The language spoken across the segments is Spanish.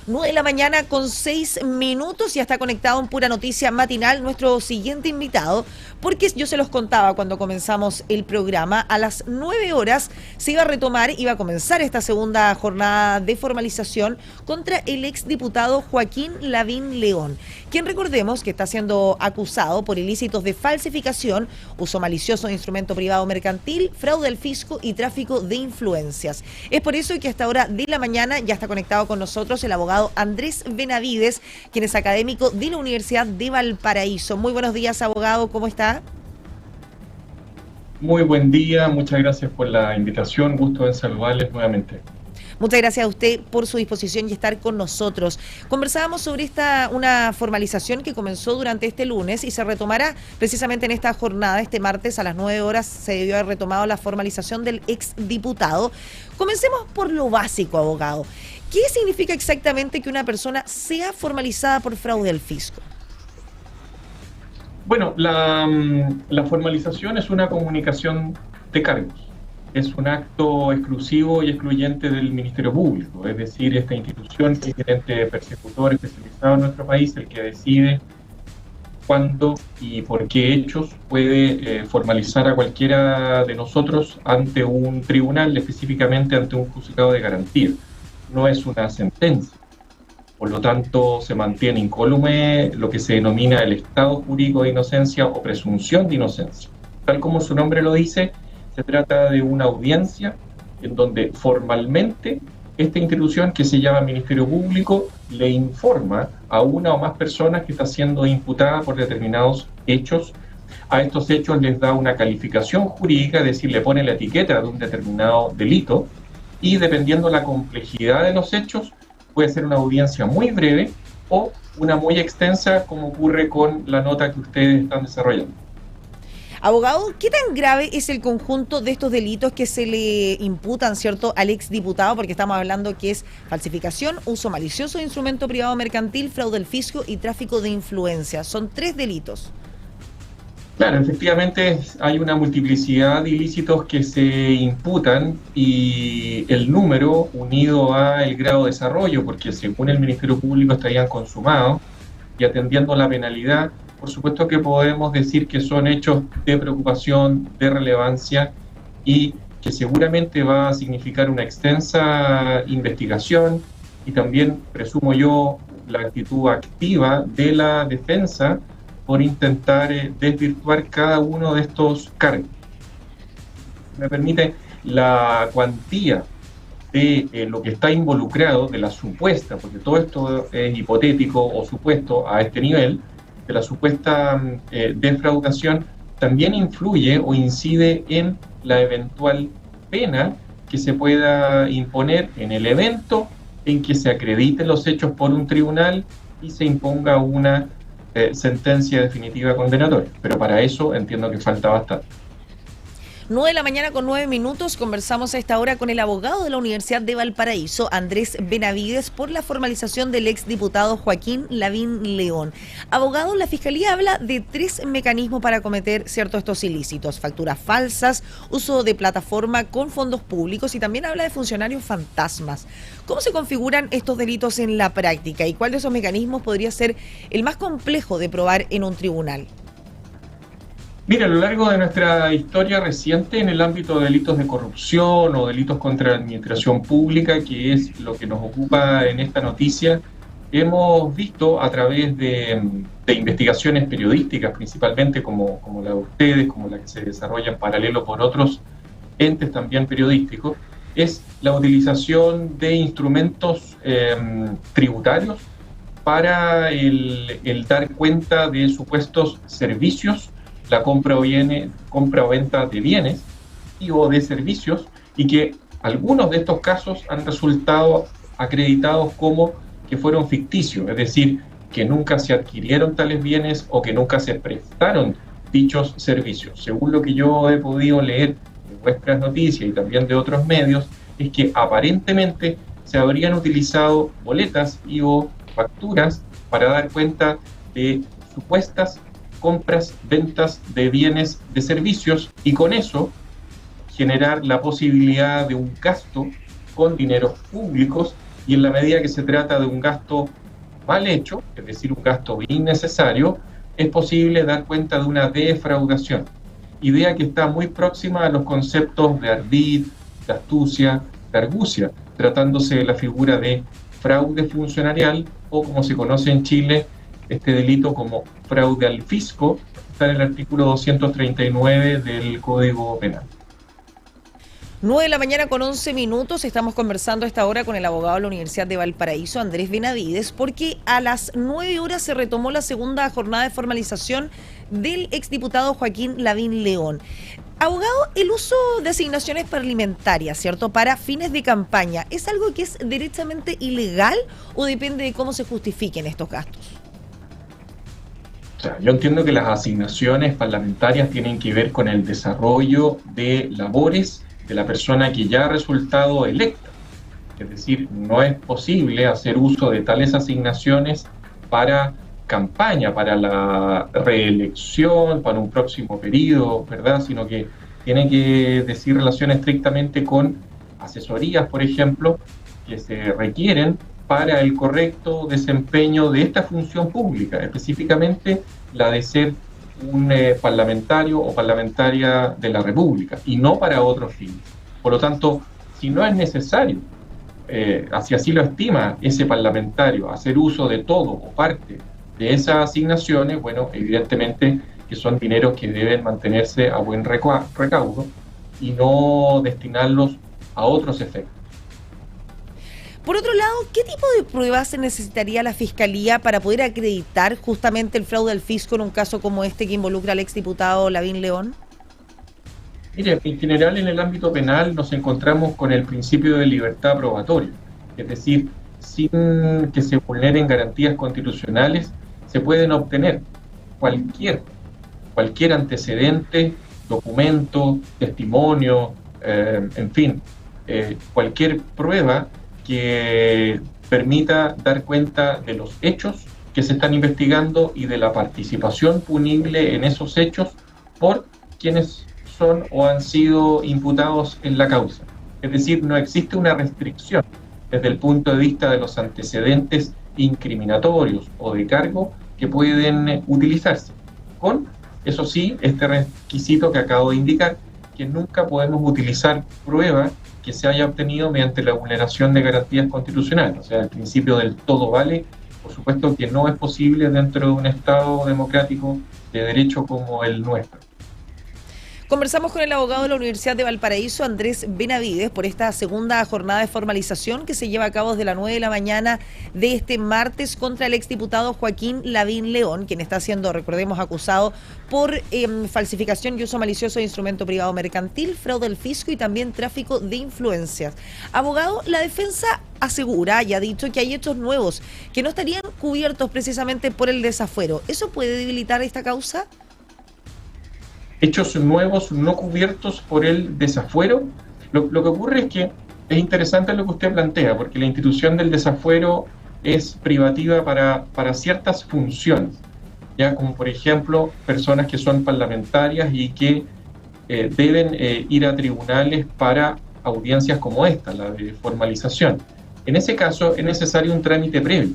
9 de la mañana con 6 minutos, ya está conectado en Pura Noticia Matinal nuestro siguiente invitado, porque yo se los contaba cuando comenzamos el programa, a las 9 horas se iba a retomar, iba a comenzar esta segunda jornada de formalización contra el exdiputado Joaquín Lavín León, quien recordemos que está siendo acusado por ilícitos de falsificación, uso malicioso de instrumento privado mercantil, fraude al fisco y tráfico de influencias. Es por eso que hasta hora de la mañana ya está conectado con nosotros el abogado Andrés Benavides, quien es académico de la Universidad de Valparaíso. Muy buenos días, abogado, ¿cómo está? Muy buen día, muchas gracias por la invitación, gusto en saludarles nuevamente. Muchas gracias a usted por su disposición y estar con nosotros. Conversábamos sobre una formalización que comenzó durante este lunes y se retomará precisamente en esta jornada. Este martes a las 9 horas se debió haber retomado la formalización del exdiputado. Comencemos por lo básico, abogado. ¿Qué significa exactamente que una persona sea formalizada por fraude al fisco? Bueno, la formalización es una comunicación de cargos. Es un acto exclusivo y excluyente del Ministerio Público, es decir, esta institución que es el ente persecutor especializado en nuestro país, el que decide cuándo y por qué hechos puede formalizar a cualquiera de nosotros ante un tribunal, específicamente ante un juzgado de garantía. No es una sentencia. Por lo tanto, se mantiene incólume lo que se denomina el estado jurídico de inocencia o presunción de inocencia. Tal como su nombre lo dice, se trata de una audiencia en donde formalmente esta institución, que se llama Ministerio Público, le informa a una o más personas que está siendo imputada por determinados hechos. A estos hechos les da una calificación jurídica, es decir, le pone la etiqueta de un determinado delito, y dependiendo la complejidad de los hechos, puede ser una audiencia muy breve o una muy extensa, como ocurre con la nota que ustedes están desarrollando. Abogado, ¿qué tan grave es el conjunto de estos delitos que se le imputan, cierto, al exdiputado? Porque estamos hablando que es falsificación, uso malicioso de instrumento privado mercantil, fraude al fisco y tráfico de influencias. Son 3 delitos. Claro, efectivamente hay una multiplicidad de ilícitos que se imputan y el número unido al grado de desarrollo, porque según el Ministerio Público estarían consumados y atendiendo la penalidad, por supuesto que podemos decir que son hechos de preocupación, de relevancia y que seguramente va a significar una extensa investigación y también, presumo yo, la actitud activa de la defensa por intentar desvirtuar cada uno de estos cargos. Me permite, la cuantía de lo que está involucrado, de la supuesta, porque todo esto es hipotético o supuesto a este nivel, de la supuesta defraudación, también influye o incide en la eventual pena que se pueda imponer en el evento en que se acrediten los hechos por un tribunal y se imponga una sentencia definitiva condenatoria. Pero para eso entiendo que falta bastante. 9 de la mañana con 9 minutos, conversamos a esta hora con el abogado de la Universidad de Valparaíso, Andrés Benavides, por la formalización del exdiputado Joaquín Lavín León. Abogado, la Fiscalía habla de 3 mecanismos para cometer ciertos estos ilícitos: facturas falsas, uso de plataforma con fondos públicos y también habla de funcionarios fantasmas. ¿Cómo se configuran estos delitos en la práctica y cuál de esos mecanismos podría ser el más complejo de probar en un tribunal? Mira, a lo largo de nuestra historia reciente en el ámbito de delitos de corrupción o delitos contra la administración pública, que es lo que nos ocupa en esta noticia, hemos visto a través de investigaciones periodísticas, principalmente como la de ustedes, como la que se desarrolla en paralelo por otros entes también periodísticos, es la utilización de instrumentos tributarios para el dar cuenta de supuestos servicios, la compra o venta de bienes y o de servicios, y que algunos de estos casos han resultado acreditados como que fueron ficticios, es decir, que nunca se adquirieron tales bienes o que nunca se prestaron dichos servicios. Según lo que yo he podido leer de vuestras noticias y también de otros medios, es que aparentemente se habrían utilizado boletas y o facturas para dar cuenta de supuestas compras, ventas de bienes, de servicios, y con eso generar la posibilidad de un gasto con dineros públicos y en la medida que se trata de un gasto mal hecho, es decir, un gasto innecesario, es posible dar cuenta de una defraudación, idea que está muy próxima a los conceptos de ardid, de astucia, de argucia, tratándose de la figura de fraude funcionarial o, como se conoce en Chile, este delito como fraude al fisco, está en el artículo 239 del Código Penal. 9 de la mañana con 11 minutos, estamos conversando a esta hora con el abogado de la Universidad de Valparaíso, Andrés Benavides, porque a las 9 horas se retomó la segunda jornada de formalización del exdiputado Joaquín Lavín León. Abogado, el uso de asignaciones parlamentarias, ¿cierto?, para fines de campaña, ¿es algo que es derechamente ilegal o depende de cómo se justifiquen estos gastos? O sea, yo entiendo que las asignaciones parlamentarias tienen que ver con el desarrollo de labores de la persona que ya ha resultado electa. Es decir, no es posible hacer uso de tales asignaciones para campaña, para la reelección, para un próximo periodo, ¿verdad? Sino que tiene que decir relación estrictamente con asesorías, por ejemplo, que se requieren para el correcto desempeño de esta función pública, específicamente la de ser un parlamentario o parlamentaria de la República, y no para otros fines. Por lo tanto, si no es necesario, si así lo estima ese parlamentario, hacer uso de todo o parte de esas asignaciones, bueno, evidentemente que son dineros que deben mantenerse a buen recaudo y no destinarlos a otros efectos. Por otro lado, ¿qué tipo de pruebas se necesitaría la Fiscalía para poder acreditar justamente el fraude al fisco en un caso como este que involucra al exdiputado Lavín León? Mire, en general en el ámbito penal nos encontramos con el principio de libertad probatoria, es decir, sin que se vulneren garantías constitucionales, se pueden obtener cualquier antecedente, documento, testimonio, en fin, cualquier prueba que permita dar cuenta de los hechos que se están investigando y de la participación punible en esos hechos por quienes son o han sido imputados en la causa. Es decir, no existe una restricción desde el punto de vista de los antecedentes incriminatorios o de cargo que pueden utilizarse. Con, eso sí, este requisito que acabo de indicar, que nunca podemos utilizar prueba que se haya obtenido mediante la vulneración de garantías constitucionales. O sea, el principio del todo vale, por supuesto que no es posible dentro de un Estado democrático de derecho como el nuestro. Conversamos con el abogado de la Universidad de Valparaíso, Andrés Benavides, por esta segunda jornada de formalización que se lleva a cabo desde las 9 de la mañana de este martes contra el exdiputado Joaquín Lavín León, quien está siendo, recordemos, acusado por falsificación y uso malicioso de instrumento privado mercantil, fraude al fisco y también tráfico de influencias. Abogado, la defensa asegura y ha dicho que hay hechos nuevos que no estarían cubiertos precisamente por el desafuero. ¿Eso puede debilitar esta causa? Hechos nuevos no cubiertos por el desafuero. Lo que ocurre es que es interesante lo que usted plantea, porque la institución del desafuero es privativa para ciertas funciones, ya como por ejemplo personas que son parlamentarias y que deben ir a tribunales para audiencias como esta, la de formalización. En ese caso es necesario un trámite previo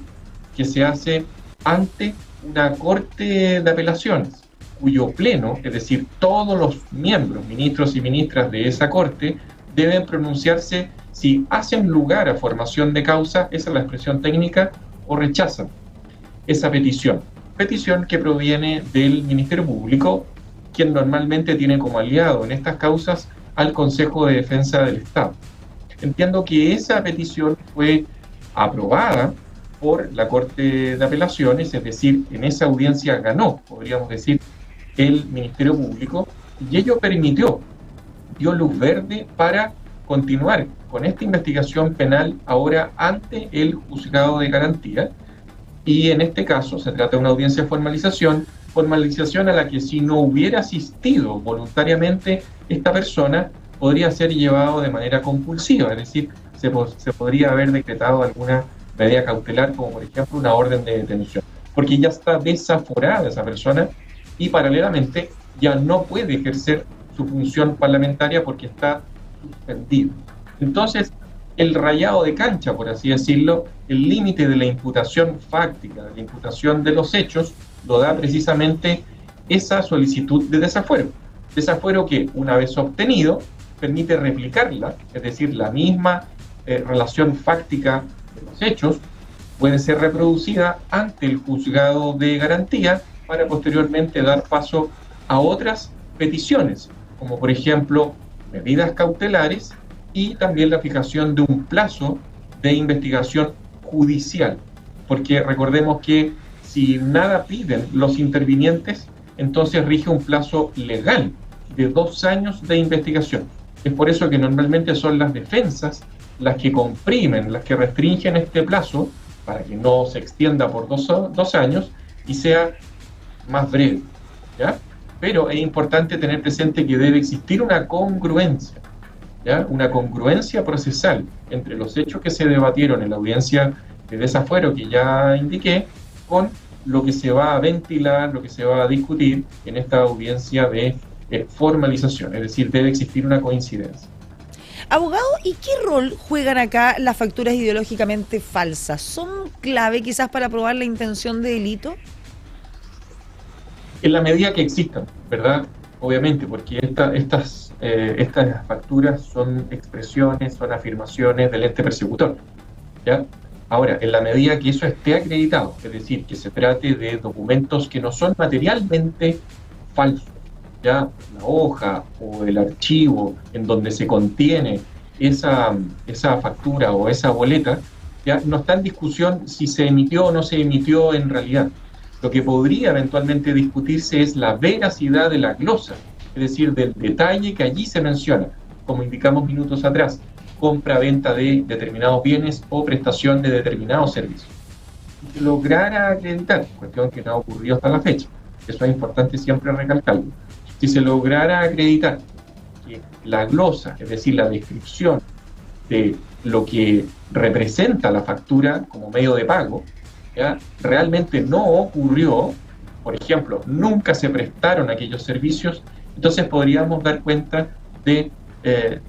que se hace ante una corte de apelaciones, cuyo pleno, es decir, todos los miembros, ministros y ministras de esa corte, deben pronunciarse si hacen lugar a formación de causa, esa es la expresión técnica, o rechazan esa petición. Petición que proviene del Ministerio Público, quien normalmente tiene como aliado en estas causas al Consejo de Defensa del Estado. Entiendo que esa petición fue aprobada por la Corte de Apelaciones, es decir, en esa audiencia ganó, podríamos decir, el Ministerio Público, y ello dio luz verde para continuar con esta investigación penal ahora ante el juzgado de garantía, y en este caso se trata de una audiencia de formalización a la que si no hubiera asistido voluntariamente esta persona, podría ser llevado de manera compulsiva, es decir, se podría haber decretado alguna medida cautelar, como por ejemplo una orden de detención, porque ya está desaforada esa persona y paralelamente ya no puede ejercer su función parlamentaria porque está suspendido. Entonces, el rayado de cancha, por así decirlo, el límite de la imputación fáctica, de la imputación de los hechos, lo da precisamente esa solicitud de desafuero. Desafuero que, una vez obtenido, permite replicarla, es decir, la misma relación fáctica de los hechos puede ser reproducida ante el juzgado de garantía para posteriormente dar paso a otras peticiones, como por ejemplo medidas cautelares y también la fijación de un plazo de investigación judicial, porque recordemos que si nada piden los intervinientes, entonces rige un plazo legal de 2 años de investigación. Es por eso que normalmente son las defensas las que comprimen, las que restringen este plazo para que no se extienda por dos años y sea más breve, ¿ya? Pero es importante tener presente que debe existir una congruencia, ¿ya? Una congruencia procesal entre los hechos que se debatieron en la audiencia de desafuero que ya indiqué, con lo que se va a ventilar, lo que se va a discutir en esta audiencia de formalización, es decir, debe existir una coincidencia. Abogado, ¿y qué rol juegan acá las facturas ideológicamente falsas? ¿Son clave quizás para probar la intención de delito? En la medida que existan, ¿verdad? Obviamente, porque estas facturas son expresiones, son afirmaciones del ente persecutor, ¿ya? Ahora, en la medida que eso esté acreditado, es decir, que se trate de documentos que no son materialmente falsos, ya la hoja o el archivo en donde se contiene esa factura o esa boleta, ya no está en discusión si se emitió o no se emitió en realidad. Lo que podría eventualmente discutirse es la veracidad de la glosa, es decir, del detalle que allí se menciona, como indicamos minutos atrás, compra-venta de determinados bienes o prestación de determinados servicios. Si se lograra acreditar, cuestión que no ha ocurrido hasta la fecha, eso es importante siempre recalcarlo, si se lograra acreditar que la glosa, es decir, la descripción de lo que representa la factura como medio de pago, ¿ya? Realmente no ocurrió, por ejemplo, nunca se prestaron aquellos servicios, entonces podríamos dar cuenta de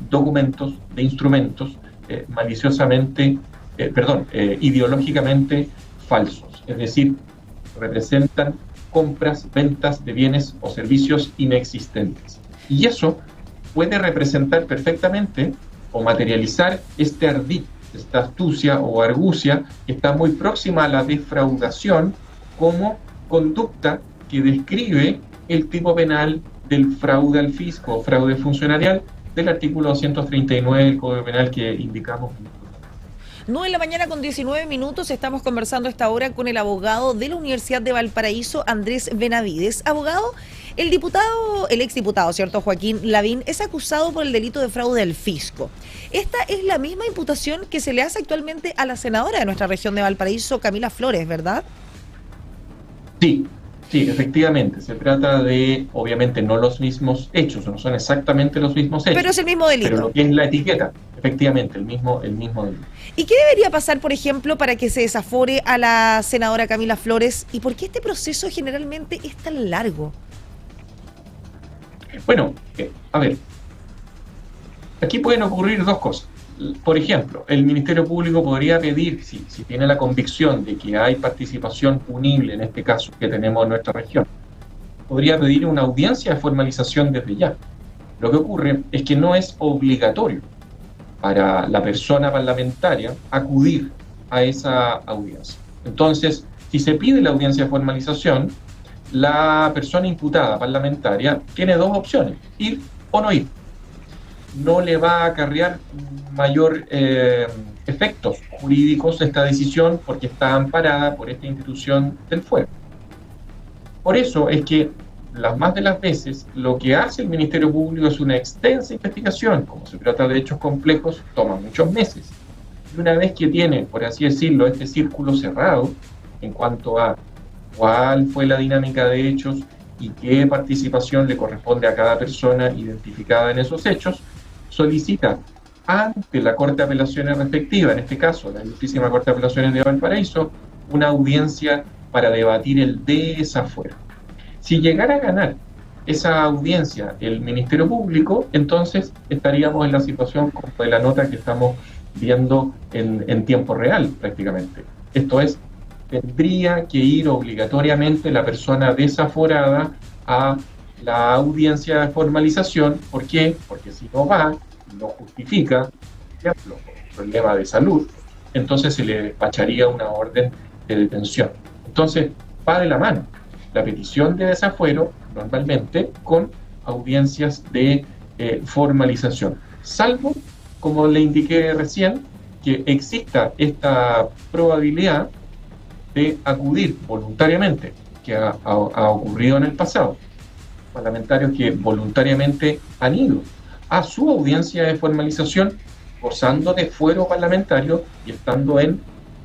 documentos, de instrumentos ideológicamente falsos, es decir, representan compras, ventas de bienes o servicios inexistentes. Y eso puede representar perfectamente o materializar este ardid, esta astucia o argucia que está muy próxima a la defraudación como conducta que describe el tipo penal del fraude al fisco o fraude funcionarial del artículo 239 del Código Penal que indicamos. 9:19 a.m, estamos conversando a esta hora con el abogado de la Universidad de Valparaíso, Andrés Benavides. Abogado, el exdiputado, ¿cierto?, Joaquín Lavín, es acusado por el delito de fraude al fisco. Esta es la misma imputación que se le hace actualmente a la senadora de nuestra región de Valparaíso, Camila Flores, ¿verdad? Sí, efectivamente. Se trata de, obviamente, no los mismos hechos, no son exactamente los mismos hechos. Pero es el mismo delito. Pero lo que es la etiqueta, efectivamente, el mismo delito. ¿Y qué debería pasar, por ejemplo, para que se desafore a la senadora Camila Flores? ¿Y por qué este proceso generalmente es tan largo? Bueno, a ver, aquí pueden ocurrir dos cosas. Por ejemplo, el Ministerio Público podría pedir, si tiene la convicción de que hay participación punible, en este caso que tenemos en nuestra región, podría pedir una audiencia de formalización desde ya. Lo que ocurre es que no es obligatorio para la persona parlamentaria acudir a esa audiencia. Entonces, si se pide la audiencia de formalización, la persona imputada parlamentaria tiene dos opciones, ir o no ir. No le va a acarrear mayor efectos jurídicos esta decisión porque está amparada por esta institución del fuero. Por eso es que las más de las veces lo que hace el Ministerio Público es una extensa investigación. Como se trata de hechos complejos, toma muchos meses. Y una vez que tiene, por así decirlo, este círculo cerrado en cuanto a cuál fue la dinámica de hechos y qué participación le corresponde a cada persona identificada en esos hechos, solicita ante la Corte de Apelaciones respectiva, en este caso la Ilustrísima Corte de Apelaciones de Valparaíso, una audiencia para debatir el desafuero. Si llegara a ganar esa audiencia el Ministerio Público, entonces estaríamos en la situación como de la nota que estamos viendo en tiempo real prácticamente. Esto es, tendría que ir obligatoriamente la persona desaforada a la audiencia de formalización. ¿Por qué? Porque si no va, no justifica, por ejemplo, un problema de salud, entonces se le despacharía una orden de detención. Entonces, va de la mano la petición de desafuero, normalmente, con audiencias de formalización. Salvo, como le indiqué recién, que exista esta probabilidad de acudir voluntariamente, que ha ocurrido en el pasado. Parlamentarios que voluntariamente han ido a su audiencia de formalización gozando de fuero parlamentario y estando en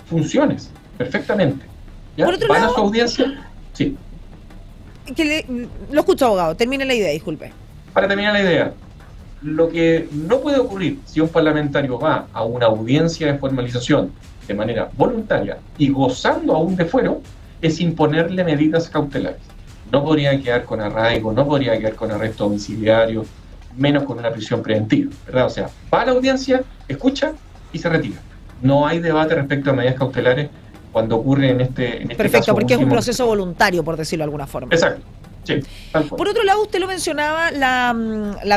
funciones perfectamente. ¿Ya? Por otro ¿Van lado, a su audiencia? Sí. Lo escucho, abogado. Termine la idea, disculpe. Para terminar la idea, lo que no puede ocurrir si un parlamentario va a una audiencia de formalización de manera voluntaria y gozando aún de fuero es imponerle medidas cautelares. No podría quedar con arraigo, no podría quedar con arresto domiciliario, menos con una prisión preventiva, ¿verdad? O sea, va a la audiencia, escucha y se retira. No hay debate respecto a medidas cautelares cuando ocurre en este Perfecto, caso porque último. es un proceso voluntario, por decirlo de alguna forma. Exacto. Sí, tal cual. Por otro lado, usted lo mencionaba, la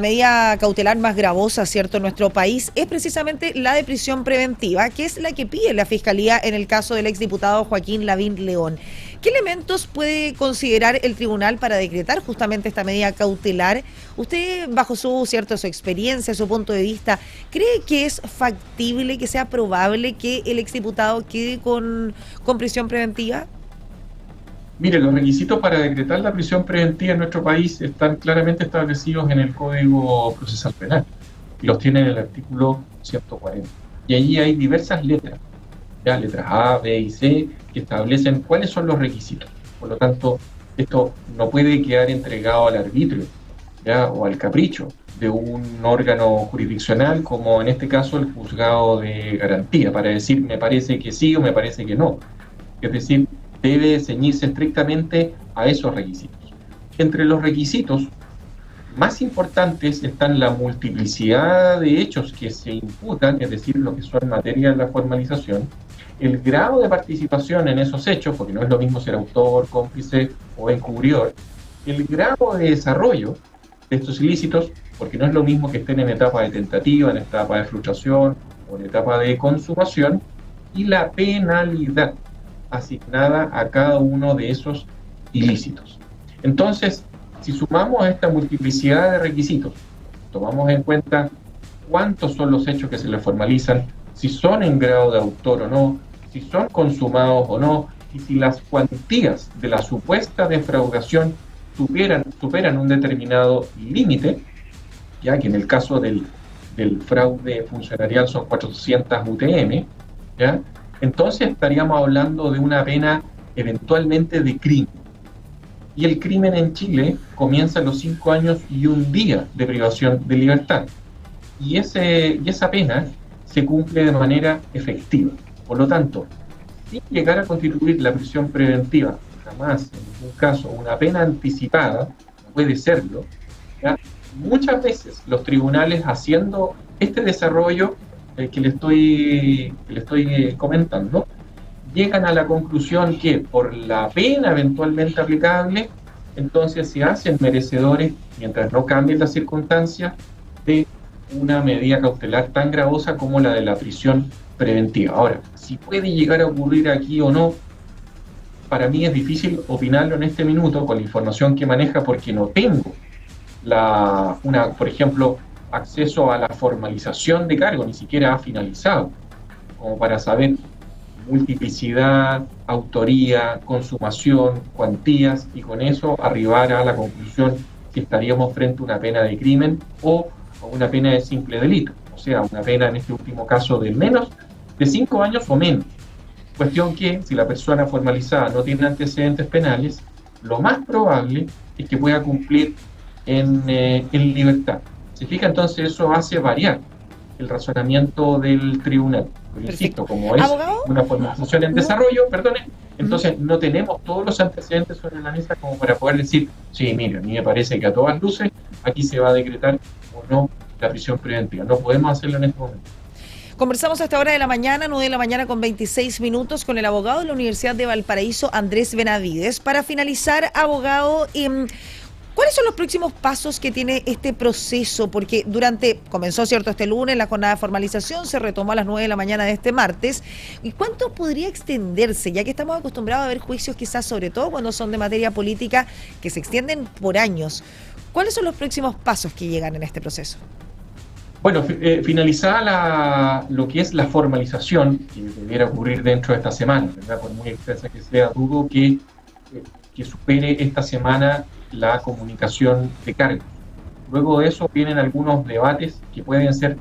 medida cautelar más gravosa, ¿cierto?, en nuestro país es precisamente la de prisión preventiva, que es la que pide la Fiscalía en el caso del exdiputado Joaquín Lavín León. ¿Qué elementos puede considerar el tribunal para decretar justamente esta medida cautelar? Usted, bajo su experiencia, su punto de vista, ¿cree que es factible, que sea probable que el exdiputado quede con prisión preventiva? Mire, los requisitos para decretar la prisión preventiva en nuestro país están claramente establecidos en el Código Procesal Penal y los tiene en el artículo 140. Y allí hay diversas letras, ya letras A, B y C, que establecen cuáles son los requisitos. Por lo tanto, esto no puede quedar entregado al arbitrio, ¿ya? O al capricho de un órgano jurisdiccional, como en este caso el juzgado de garantía, para decir me parece que sí o me parece que no. Es decir, debe ceñirse estrictamente a esos requisitos. Entre los requisitos más importantes están la multiplicidad de hechos que se imputan, es decir, lo que son materia de la formalización, el grado de participación en esos hechos, porque no es lo mismo ser autor, cómplice o encubridor, el grado de desarrollo de estos ilícitos, porque no es lo mismo que estén en etapa de tentativa, en etapa de frustración o en etapa de consumación, y la penalidad asignada a cada uno de esos ilícitos. Entonces, si sumamos esta multiplicidad de requisitos, tomamos en cuenta cuántos son los hechos que se le formalizan, si son en grado de autor o no, si son consumados o no, y si las cuantías de la supuesta defraudación superan un determinado límite, ya que en el caso del fraude funcionarial son 400 UTM, ¿ya? Entonces estaríamos hablando de una pena eventualmente de crimen. Y el crimen en Chile comienza a los 5 años y 1 día de privación de libertad. Y esa pena se cumple de manera efectiva. Por lo tanto, sin llegar a constituir la prisión preventiva, jamás, en ningún caso, una pena anticipada, no puede serlo, ¿ya? Muchas veces los tribunales, haciendo este desarrollo que le estoy comentando, llegan a la conclusión que por la pena eventualmente aplicable, entonces se hacen merecedores, mientras no cambien las circunstancias, de una medida cautelar tan gravosa como la de la prisión preventiva. Ahora, si puede llegar a ocurrir aquí o no, para mí es difícil opinarlo en este minuto con la información que maneja, porque no tengo por ejemplo, acceso a la formalización de cargo, ni siquiera ha finalizado, como para saber multiplicidad, autoría, consumación, cuantías, y con eso arribar a la conclusión si estaríamos frente a una pena de crimen o a una pena de simple delito, o sea, una pena en este último caso de menos de 5 años o menos. Cuestión que, si la persona formalizada no tiene antecedentes penales, lo más probable es que pueda cumplir en libertad. ¿Se fija? Entonces eso hace variar el razonamiento del tribunal. Pero insisto, como es una formalización en desarrollo, entonces no tenemos todos los antecedentes sobre la mesa como para poder decir, sí, mira, a mí me parece que a todas luces aquí se va a decretar o no la prisión preventiva. No podemos hacerlo en este momento. Conversamos a esta hora de la mañana, 9 de la mañana con 26 minutos, con el abogado de la Universidad de Valparaíso, Andrés Benavides. Para finalizar, abogado, ¿cuáles son los próximos pasos que tiene este proceso? Porque comenzó, ¿cierto?, este lunes la jornada de formalización, se retomó a las 9 de la mañana de este martes. ¿Y cuánto podría extenderse? Ya que estamos acostumbrados a ver juicios, quizás sobre todo cuando son de materia política, que se extienden por años. ¿Cuáles son los próximos pasos que llegan en este proceso? Bueno, finalizada lo que es la formalización, que debiera ocurrir dentro de esta semana, ¿verdad? Por muy extensa que sea, dudo que supere esta semana la comunicación de cargos. Luego de eso vienen algunos debates que pueden ser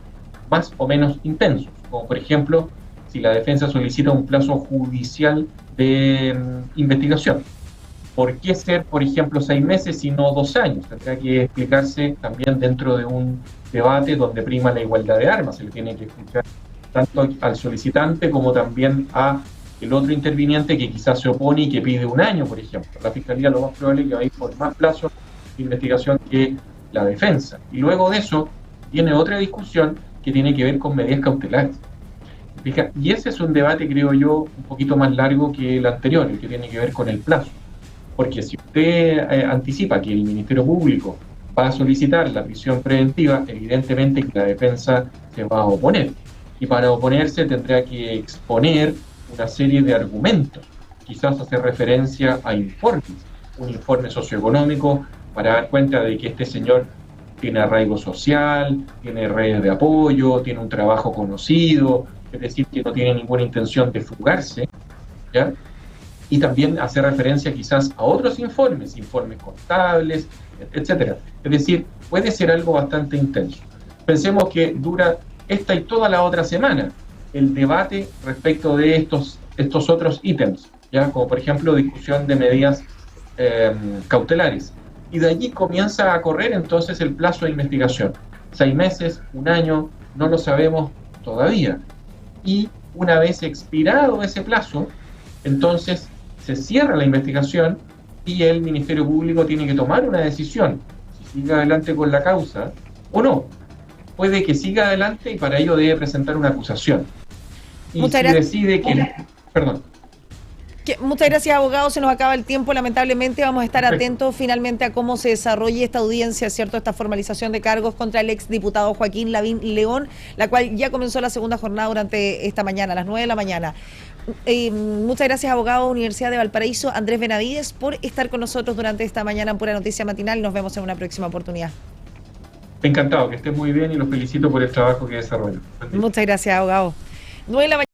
más o menos intensos, como por ejemplo, si la defensa solicita un plazo judicial de investigación. ¿Por qué ser, por ejemplo, 6 meses y no 2 años? Tendrá que explicarse también dentro de un debate donde prima la igualdad de armas. Se le tiene que escuchar tanto al solicitante como también a el otro interviniente que quizás se opone y que pide 1 año, por ejemplo. La Fiscalía lo más probable es que va a ir por más plazo de investigación que la defensa. Y luego de eso viene otra discusión que tiene que ver con medidas cautelares. Y ese es un debate, creo yo, un poquito más largo que el anterior, el que tiene que ver con el plazo. Porque si usted anticipa que el Ministerio Público va a solicitar la prisión preventiva, evidentemente que la defensa se va a oponer. Y para oponerse tendrá que exponer una serie de argumentos, quizás hacer referencia a informes, un informe socioeconómico para dar cuenta de que este señor tiene arraigo social, tiene redes de apoyo, tiene un trabajo conocido, es decir, que no tiene ninguna intención de fugarse, ¿ya? Y también hacer referencia quizás a otros informes contables, etcétera. Es decir, puede ser algo bastante intenso. Pensemos que dura esta y toda la otra semana el debate respecto de estos otros ítems, ¿ya? Como por ejemplo discusión de medidas cautelares. Y de allí comienza a correr entonces el plazo de investigación. 6 meses, 1 año, no lo sabemos todavía. Y una vez expirado ese plazo, entonces se cierra la investigación y el Ministerio Público tiene que tomar una decisión, si sigue adelante con la causa o no. Puede que siga adelante y para ello debe presentar una acusación. Y Muchas si decide que... Perdón. Muchas gracias, abogado. Se nos acaba el tiempo, lamentablemente. Vamos a estar Perfecto. atentos finalmente a cómo se desarrolle esta audiencia, ¿cierto? Esta formalización de cargos contra el exdiputado Joaquín Lavín León, la cual ya comenzó la segunda jornada durante esta mañana, a las 9 de la mañana. Muchas gracias, abogado, Universidad de Valparaíso, Andrés Benavides, por estar con nosotros durante esta mañana en Pura Noticia Matinal. Nos vemos en una próxima oportunidad. Encantado, que esté muy bien y los felicito por el trabajo que desarrollan. Muchas gracias, abogado. 9 de la mañana.